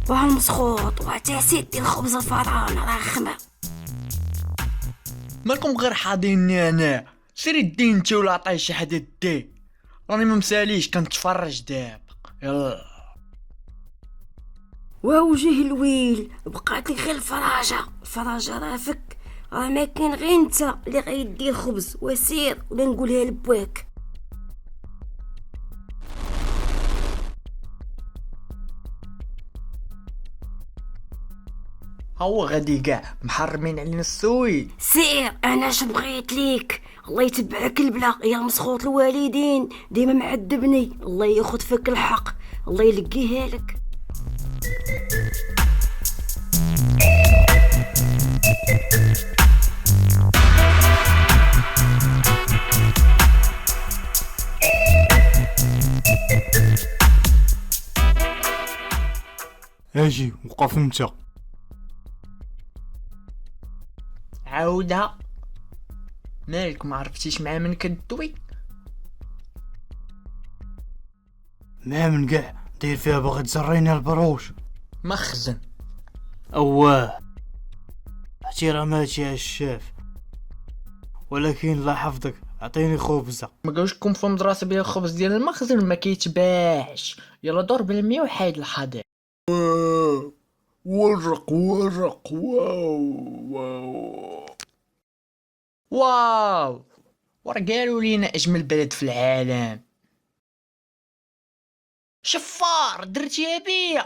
وهالمسخوط وتعسيد ديال خبز الفران راه خمر. مالكم غير حاضيني انا؟ سيري دي انت ولا عطيه شي حد دي، راني ما مساليش كنتفرج دابا. يلا وجه الويل بقات لي غير الفراجه راه فك، راه ما كاين غير انت اللي غيدي الخبز وسير ولا نقولها لبواك. هو غادي كاع محرمين علينا السويد. سير انا اش بغيت ليك، الله يتبعك البلا يا مسخوط الوالدين ديما معذبني، الله ياخذ فيك الحق، الله يلقيها لك. اجي وقف انت. عاودها. مالك ما عرفتيش مع من كدوي؟ ما من كاع داير فيها باغي تزريني البروش. مخزن. اواه احتراماتي يا الشاف، ولكن الله يحفظك اعطيني خبزه. ما قالوش لكم في المدرسه بها الخبز ديال المخزن ما كيتباعش؟ يلا دور بالمية وحيد الحضير. ورق واو ورا قالوا لينا اجمل بلد في العالم. شفار درتيها بيا.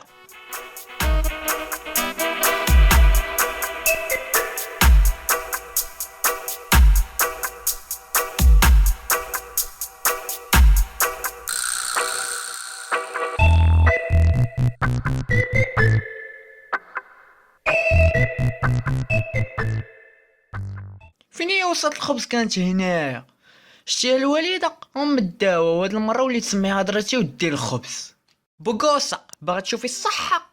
فين هي وصلت الخبز؟ كانت هنايا. شتيها الوالده ام الدواء، وهاد المره وليت تسميها درتي ودير الخبز. بوقوصه باغا تشوفي الصحه.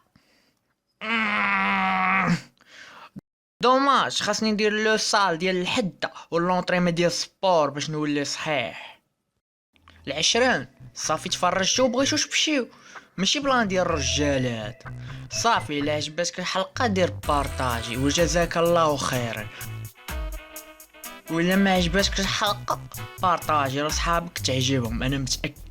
دوماج خاصني ندير لو سال ديال الحده واللونطريمي ديال السبور باش نولي صحيح. العشرين صافي تفرجتو وبغيتو تمشيو، ماشي بلان ديال الرجالات. صافي الا عجبتك الحلقه دير بارطاجي وجزاك الله خيرا، وإلا ما عجبتكش الحلقه بارطاجي راه صحابك تعجبهم انا متاكد.